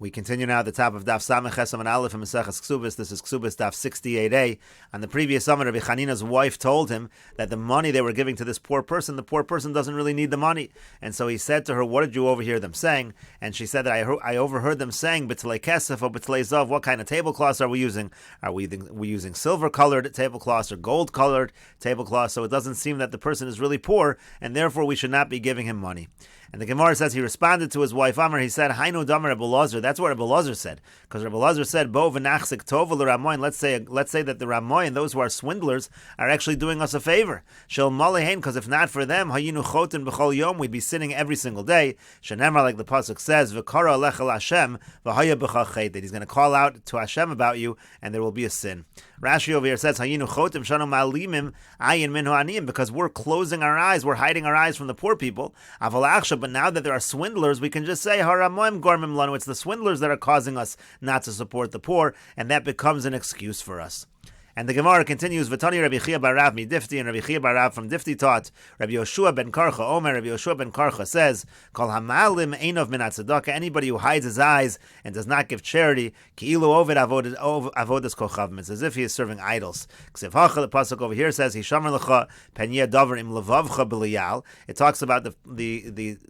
We continue now at the top of Daf Samech Aleph and Mesechet Kesuvos. This is Kesuvos Daf 68a. On the previous summer, Rabbi Chanina's wife told him that the money they were giving to this poor person, the poor person doesn't really need the money. And so he said to her, "What did you overhear them saying?" And she said that I overheard them saying, "B'tlei kesef or b'tlei zav." What kind of tablecloths are we using? Are we using silver-colored tablecloths or gold-colored tablecloths? So it doesn't seem that the person is really poor, and therefore we should not be giving him money. And the Gemara says he responded to his wife Amr. He said, "Hainu damer Rebbe Lazar." That's what Rebbe Lazar said, because Rebbe Lazar said, "Bo v'nachzik tova l'ramoyin." Let's say that the ramoyin, those who are swindlers, are actually doing us a favor. Shel malehein, because if not for them, hayinu chotin b'chol yom, we'd be sinning every single day. Shenemar, like the pasuk says, v'kara alechel Hashem v'haya b'cha chet, that he's going to call out to Hashem about you, and there will be a sin. Rashi over here says, "Hayinu chotim shanu malimim ayin min ha'aniyim," because we're closing our eyes, we're hiding our eyes from the poor people. But now that there are swindlers, we can just say, "Haramoim gormim lanu." It's the swindlers that are causing us not to support the poor, and that becomes an excuse for us. And the Gemara continues, V'tani Rabbi Chia bar Rav midifti, and Rabbi Chia bar Rav from Difti taught, Rabbi Yoshua ben Karcha Omer, Rabbi Yoshua ben Karcha says, Kol hamalim einov min tzedakah, anybody who hides his eyes and does not give charity, ki'ilu oved avodas kochavim, it's as if he is serving idols. Ksiv hacha, the pasuk over here says, Hishamar lecha penya davar im levavcha b'liyal. It talks about the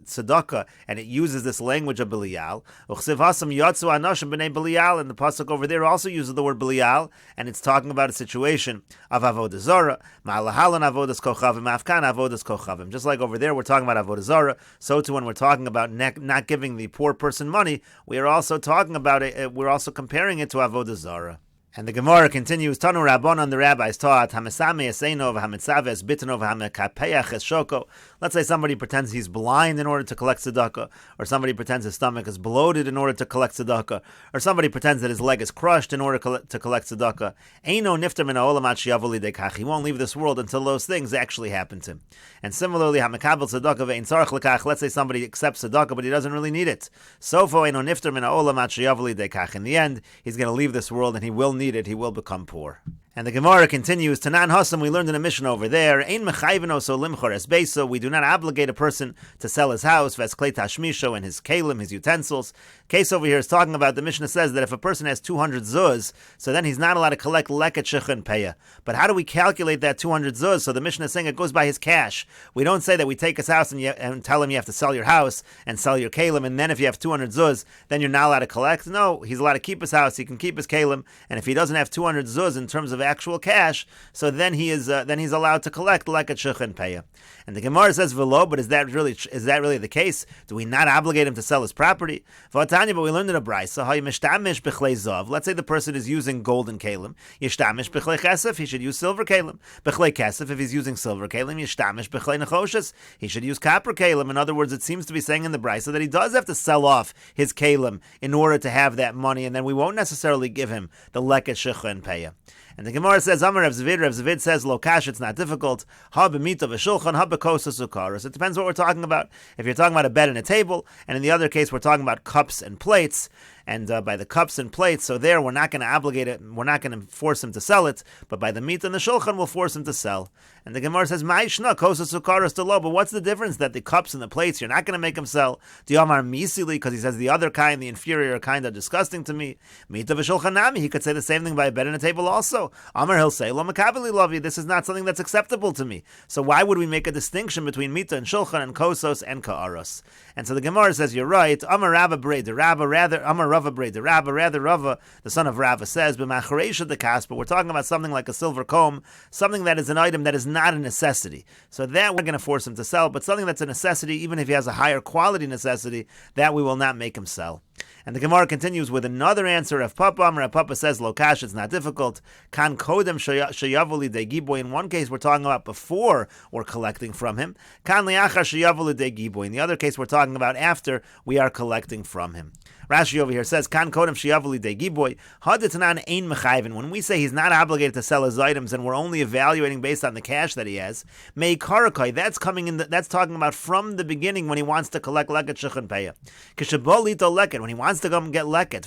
tzedakah, and it uses this language of b'liyal. U'chsiv hasam yatzu anashim b'nei b'liyal, and the pasuk over there also uses the word b'liyal, and it's talking about a situation of avodah zara, ma'alahalan avodas kochavim, afkan avodas kochavim. Just like over there, we're talking about avodah zara. So too, when we're talking about not giving the poor person money, we are also talking about it. We're also comparing it to avodah zara. And the Gemara continues, Tanu Rabbanon, the rabbis taught, Hamesame Esenov, Hametzaves, Bitanov, Hamekapeach, Shoko. Let's say somebody pretends he's blind in order to collect tzedakah, or somebody pretends his stomach is bloated in order to collect tzedakah, or somebody pretends that his leg is crushed in order to collect tzedakah. Eino nifter min ha'olam ad sheyavo lidei kach. He won't leave this world until those things actually happen to him. And similarly, Hamekabel tzedakah ve'ein tzarech lekach. Let's say somebody accepts tzedakah, but he doesn't really need it. Sofo eino nifter min ha'olam ad sheyavo lidei kach. In the end, he's going to leave this world and he will need it, he will become poor. And the Gemara continues, Tanan Hassam, we learned in a mission over there, Ein mechayveno so limchor es beiso, we do not obligate a person to sell his house, ves klei tashmisho, and his kalim, his utensils. Case over here is talking about, the Mishnah says that if a person has 200 zuz, so then he's not allowed to collect leket shich and peya. But how do we calculate that 200 zuz? So the Mishnah is saying it goes by his cash. We don't say that we take his house and tell him you have to sell your house and sell your kalim, and then if you have 200 zuz, then you're not allowed to collect. No, he's allowed to keep his house, he can keep his kalim, and if he doesn't have 200 zuz in terms of actual cash, so then he's allowed to collect leket shich and peya. And the Gemara says velo, but is that really the case? Do we not obligate him to sell his property? V'atanya, but we learned in a brayso, mishtamish b'chlei zav. Let's say the person is using golden kalim, yishtamish b'chlei kesef, he should use silver kalim. B'chlei kesef, if he's using silver kalim, yishtamish b'chlei nechoshes, he should use copper kalim. In other words, it seems to be saying in the brayso that he does have to sell off his kalim in order to have that money, and then we won't necessarily give him the leket shich and peya. And the Gemara says, Amar Rav Zvid says, Lokash, it's not difficult. Ha b'mita v'shulchan, ha b'kosa sukaros. It depends what we're talking about. If you're talking about a bed and a table, and in the other case we're talking about cups and plates, and by the cups and plates, so there we're not going to obligate it, we're not going to force him to sell it, but by the meat and the shulchan we'll force him to sell. And the Gemara says, Ma'ishna kosa sukaros to lo, but what's the difference that the cups and the plates you're not going to make him sell? Do Amar misili, because he says the other kind, the inferior kind, are disgusting to me. Mita v'shulchan nami, he could say the same thing by a bed and a table also. Amar, he'll say, Lo makabeli lovi, this is not something that's acceptable to me. So why would we make a distinction between mita and shulchan and kosos and ka'aros? And so the Gemara says, you're right. Amar Rava Breda, Amar Rava Breda, Rava, the son of Rava says, but we're talking about something like a silver comb, something that is an item that is not a necessity. So that we're going to force him to sell, but something that's a necessity, even if he has a higher quality necessity, that we will not make him sell. And the Gemara continues with another answer of Papa. Rav Papa says, Lokash, it's not difficult. Kan kodem sheyavuli de giboy. In one case, we're talking about before we're collecting from him. Kan liachar sheyavuli de giboy. In the other case, we're talking about after we are collecting from him. Rashi over here says, Kan kodem sheyavuli de giboy. Haditanan ein mechayvin. When we say he's not obligated to sell his items and we're only evaluating based on the cash that he has, mei karakai, that's talking about from the beginning when he wants to collect leket shich and peya. Kishabolito leket, when he wants to come get leket,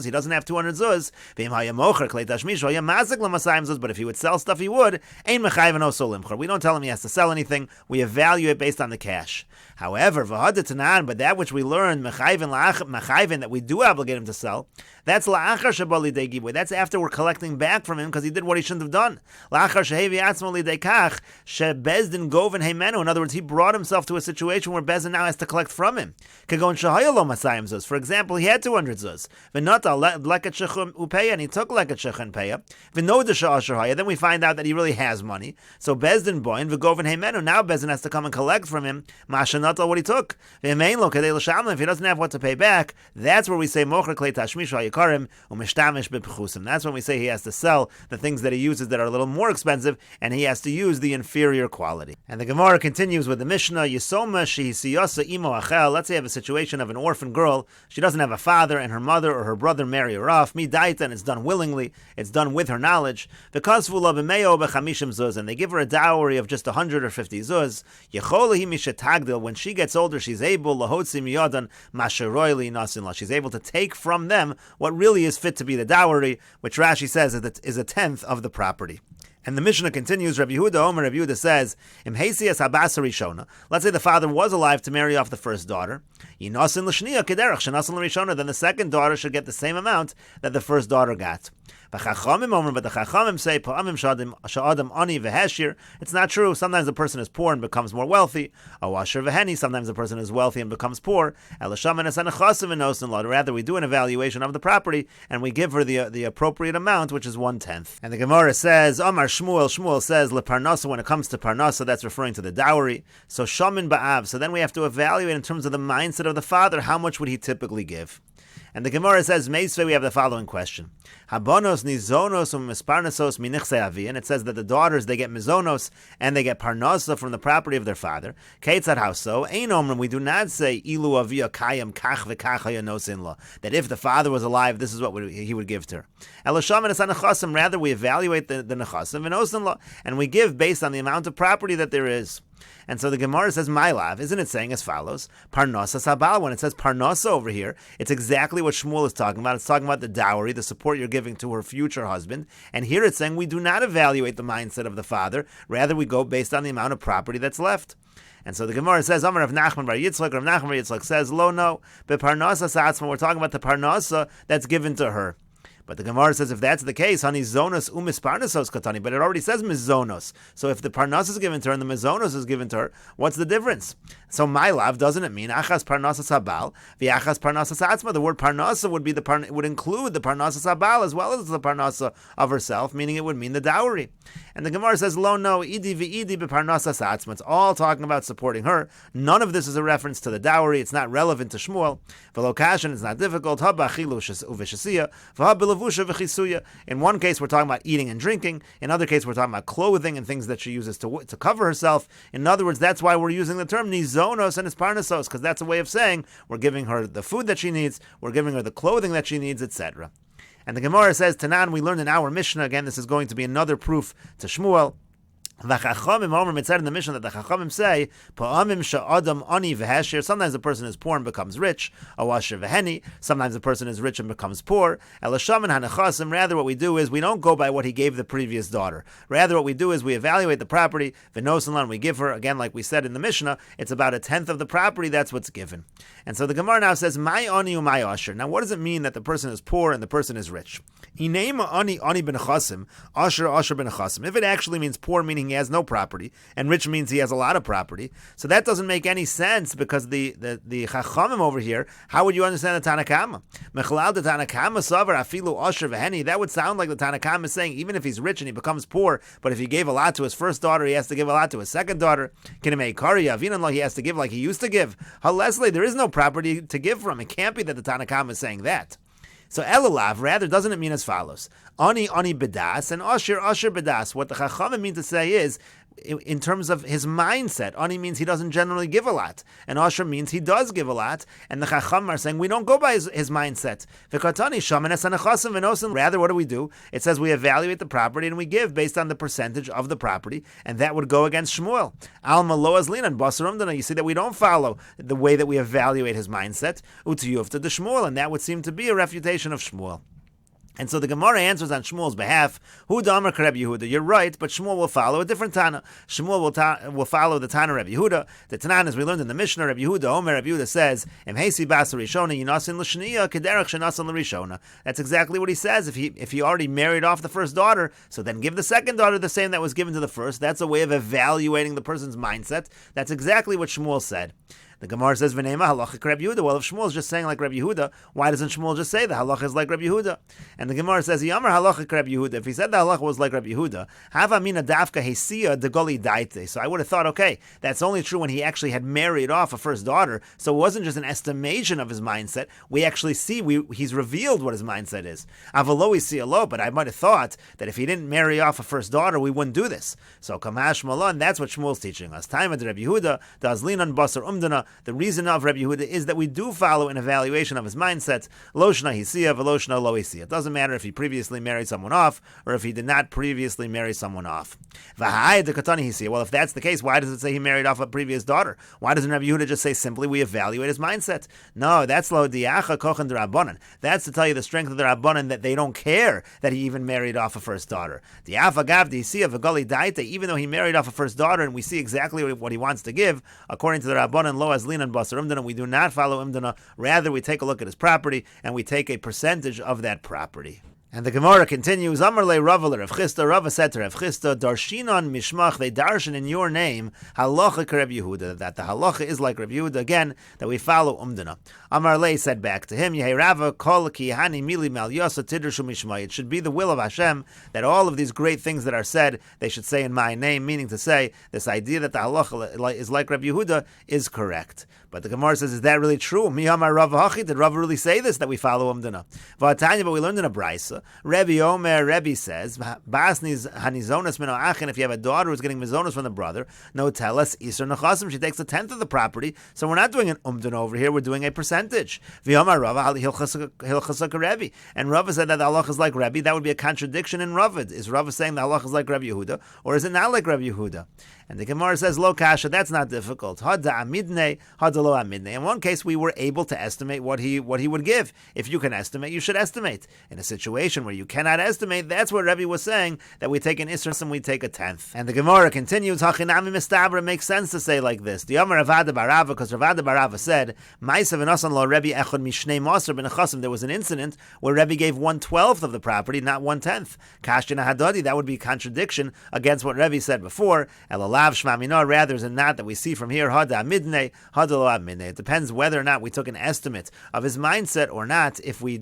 he doesn't have 200 zuz. But if he would sell stuff, he would. We don't tell him he has to sell anything. We evaluate based on the cash. However, but that which we learned, mechayven, that we do obligate him to sell, that's la'achar shebali degiboy. That's after we're collecting back from him because he did what he shouldn't have done. La'achar shehevi atzmo lidekach shebezdin goven heimenu. In other words, he brought himself to a situation where Bezdin now has to collect from him. Kagon shahayalo masayim zuz. For example, he had 200 zuz. V'nata leket shechum upeya, and he took leket shechum peya. V'noda sha'asher haya. Then we find out that he really has money. So Bezdin boin v'goven heimenu. Now Bezdin has to come and collect from him mashanata what he took. V'yemein lo kadei l'shamlim. If he doesn't have what to pay back, that's where we say mocher klei tashmish hayikarim u'mishtamish b'pechusim. That's when we say he has to sell the things that he uses that are a little more expensive, and he has to use the inferior quality. And the Gemara continues with the Mishnah, Yisoma shehisiyasa imo achel. Let's say you have a situation of an orphan girl. She doesn't have a father, and her mother or her brother marry her off. Midaita, and it's done willingly. It's done with her knowledge. V'kasvu b'meyo b'chamishim zuz, and they give her a dowry of just 150 zuz. Yecholahi mishetagdil. When she gets older, she's able lahotzi miyadan masheroyli nasinla. She's able to take from them what really is fit to be the dowry, which Rashi says is a tenth of the property. And the Mishnah continues, Rabbi Yehuda says, Im heisias habasa rishona. Let's say the father was alive to marry off the first daughter. Yinasin l'shniya kederach shenasin l'rishona. Then the second daughter should get the same amount that the first daughter got. But the Chachamim say, Pa'amim sha'adam ani v'heshir. It's not true. Sometimes a person is poor and becomes more wealthy. Awasher v'heni. Sometimes a person is wealthy and becomes poor. Rather, we do an evaluation of the property and we give her the appropriate amount, which is 1/10. And the Gemara says, Amar Shmuel says, Leparnasa, when it comes to Parnasa, that's referring to the dowry. So Shamin ba'av. So then we have to evaluate in terms of the mindset of the father, how much would he typically give? And the Gemara says, Meisvei, we have the following question. Habonos nizonos u'misparnasos minichsei avi. And it says that the daughters, they get mizonos and they get parnasa from the property of their father. Keitzad, how so? Ein omrim, we do not say, ilu avia kayam kach v'kach hayanosin la. That if the father was alive, this is what he would give to her. Elasham and nechasim, rather we evaluate the nechasim v'nosin la, and we give based on the amount of property that there is. And so the Gemara says, my lav, isn't it saying as follows? Parnasa sabal. When it says parnasa over here, it's exactly what Shmuel is talking about. It's talking about the dowry, the support you're giving to her future husband. And here it's saying we do not evaluate the mindset of the father. Rather, we go based on the amount of property that's left. And so the Gemara says, Amar Rav Nachman bar Yitzchak. Rav Nachman bar Yitzchak says, lo no, but parnasa satzma. We're talking about the parnasa that's given to her. But the Gemara says if that's the case, honey, zonos umisparnasos katani. But it already says mizonos. So if the parnas is given to her and the mizonos is given to her, what's the difference? So my love, doesn't it mean achas parnasas habal v'achas parnasas atzma? The word parnasa would include the parnasas habal as well as the parnasa of herself, meaning it would mean the dowry. And the Gemara says lo no idi v'idi beparnasas atzma. It's all talking about supporting her. None of this is a reference to the dowry. It's not relevant to Shmuel. V'lokashin, it's not difficult. Habachilu uveshasiya v'habil. In one case, we're talking about eating and drinking. In other case, we're talking about clothing and things that she uses to cover herself. In other words, that's why we're using the term nizonos and isparnasos, because that's a way of saying we're giving her the food that she needs, we're giving her the clothing that she needs, etc. And the Gemara says, Tanan, we learned in our Mishnah, again, this is going to be another proof to Shmuel. The Chachamim, it said in the Mishnah that the Chachamim say, Pa'amim sha'adam ani v'heshir. Sometimes a person is poor and becomes rich. Awasher v'heni. Sometimes a person is rich and becomes poor. Elashamin hanechasim. Rather, what we do is we don't go by what he gave the previous daughter. Rather, what we do is we evaluate the property. V'nosanlan, we give her, again, like we said in the Mishnah, it's about 1/10 of the property. That's what's given. And so the Gemara now says, My ani u'may asher. Now, what does it mean that the person is poor and the person is rich? Inema ani ben chasim, asher ben chasim. If it actually means poor, meaning he has no property, and rich means he has a lot of property, so that doesn't make any sense because the Chachamim over here, how would you understand the Tanakama? Mechalal the Tanakama savar afilu asher v'heni. That would sound like the Tanakama is saying even if he's rich and he becomes poor, but if he gave a lot to his first daughter, he has to give a lot to his second daughter. Kinemei kariya vinanlo, he has to give like he used to give. Leslie, there is no property to give from. It can't be that the Tanakama is saying that. So elalav, rather, doesn't it mean as follows? Ani bedas and asher bedas. What the Chachamim mean to say is, in terms of his mindset, ani means he doesn't generally give a lot, and asher means he does give a lot, and the Chachamim are saying we don't go by his mindset. Rather, what do? It says we evaluate the property and we give based on the percentage of the property, and that would go against Shmuel. Alma loas linan basarum. You see that we don't follow the way that we evaluate his mindset. Utiyufta de Shmuel, and that would seem to be a refutation of Shmuel. And so the Gemara answers on Shmuel's behalf, Hu Damar Reb Yehuda. You're right, but Shmuel will follow a different Tana. Shmuel will follow the Tana Reb Yehuda. The Tanan, as we learned in the Mishnah, Reb Yehuda, Omer Reb Yehuda says, Em Hesi Bas Rishona Yinasin L'Shniya Kederach Shenasin L'Rishona. That's exactly what he says. If he already married off the first daughter, so then give the second daughter the same that was given to the first. That's a way of evaluating the person's mindset. That's exactly what Shmuel said. The Gemara says, "V'neima halacha Reb Yehuda." Well, if Shmuel is just saying like Reb Yehuda, why doesn't Shmuel just say the halacha is like Reb Yehuda? And the Gemara says, "Yamar halacha Reb Yehuda." If he said the halacha was like Reb Yehuda, hava mina dafka hesia degoli daite. So I would have thought, okay, that's only true when he actually had married off a first daughter. So it wasn't just an estimation of his mindset. We actually see he's revealed what his mindset is. Avalo isialo, but I might have thought that if he didn't marry off a first daughter, we wouldn't do this. So kamash malon, that's what Shmuel's teaching us. Time of Reb Yehuda, dazlinan basar umdana. The reason of Reb Yehuda is that we do follow an evaluation of his mindset. Lo shna hisiya v'lo shna lo hisiya. It doesn't matter if he previously married someone off or if he did not previously marry someone off. V'hai de katani hisiya. Well, if that's the case, why does it say he married off a previous daughter? Why doesn't Reb Yehuda just say simply we evaluate his mindset? No, that's lo diacha kochen de rabbanan. That's to tell you the strength of the rabbanan, that they don't care that he even married off a first daughter. Diafa gav de hisiya v'gali daite. Even though he married off a first daughter, and we see exactly what he wants to give, according to the rabbanan, lo azlinan basar umdana, we do not follow umdana. Rather, we take a look at his property and we take a percentage of that property. And the Gemara continues, Amarle Rava Rav Chisda, Rava said to Rav Chisda, Darshinon Mishmach, they darshan in your name, halacha Reb Yehuda, that the halacha is like Reb Yehuda, again, that we follow umdana. Amarle said back to him, Yehei Rava, kol ki hani mili mal yasa tidershu mishmai. It should be the will of Hashem that all of these great things that are said, they should say in my name, meaning to say, this idea that the halacha is like Reb Yehuda is correct. But the Gemara says, is that really true? Mi amar Rava hachi, did Rava really say this, that we follow umdana? V'atanya, but we learned in a brisa, Rebbe Omer, Rebbe says, Basni's hanizonas mino achin, if you have a daughter who's getting mizonas from the brother, no tell us isur nechasim, she takes a tenth of the property, so we're not doing an umdana over here, we're doing a percentage. V'omar Rava hilchasaka Rebbe, and Rava said that the halach is like Rebbe. That would be a contradiction in Rava. Is Rava saying the halach is like Rebbe Yehuda, or is it not like Rebbe Yehuda? And the Gemara says, lo kasha, that's not difficult. Hada amidne, hada lo amidne. In one case, we were able to estimate what he would give. If you can estimate, you should estimate. In a situation where you cannot estimate, that's what Rebbe was saying, that we take an isra and we take a tenth. And the Gemara continues, hachinami mistabra, it makes sense to say like this. The Amar Ravada Barava, because Ravada Barava said, Ma'isa v'nasan lo Rebbe echad mishnei maser ben achasim. There was an incident where Rebbe gave 1/12 of the property, not 1/10. Kashina hadadi, that would be contradiction against what Rebbe said before. Rather than not that we see from here, hada midne, hada lo midne. It depends whether or not we took an estimate of his mindset or not. If we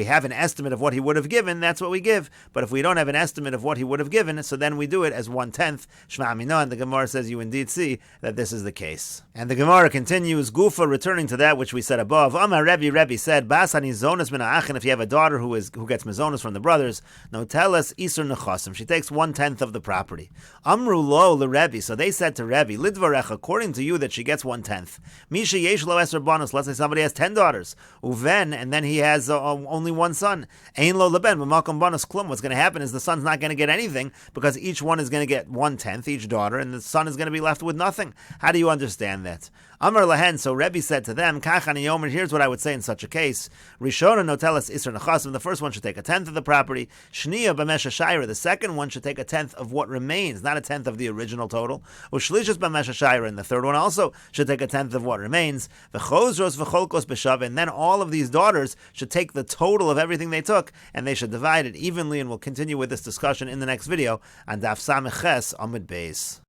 have an estimate of what he would have given, that's what we give. But if we don't have an estimate of what he would have given, so then we do it as 1/10. Shma mina, and the Gemara says you indeed see that this is the case. And the Gemara continues, Gufa, returning to that which we said above. Amar Rebbe said, Basani zonas min ha'achin, if you have a daughter who gets mizonas from the brothers, no tell us isur nechasim, she takes 1/10 of the property. Amru lo le Rebbe, so they said to Rebbe, Lidvarech, according to you that she gets 1/10. Misha yesh lo eser bonus, let's say somebody has 10 daughters. Uven, and then he has only one son. Ein lo leben, b'makom bonus klum. What's going to happen is the son's not going to get anything because each one is going to get 1/10, each daughter, and the son is going to be left with nothing. How do you understand that? Amar lahen, so Rebbe said to them, Kachani Yomer, here's what I would say in such a case. Rishona notelas isra nechasim, the first one should take a tenth of the property. Shniya b'mesha shayra, the second one should take a tenth of what remains, not a tenth of the original total. Ushlishas b'mesha shayra, and the third one also should take a tenth of what remains. V'chozros v'cholkos b'shav, and then all of these daughters should take the total of everything they took, and they should divide it evenly, and we'll continue with this discussion in the next video on Daf 68a Amud Beis.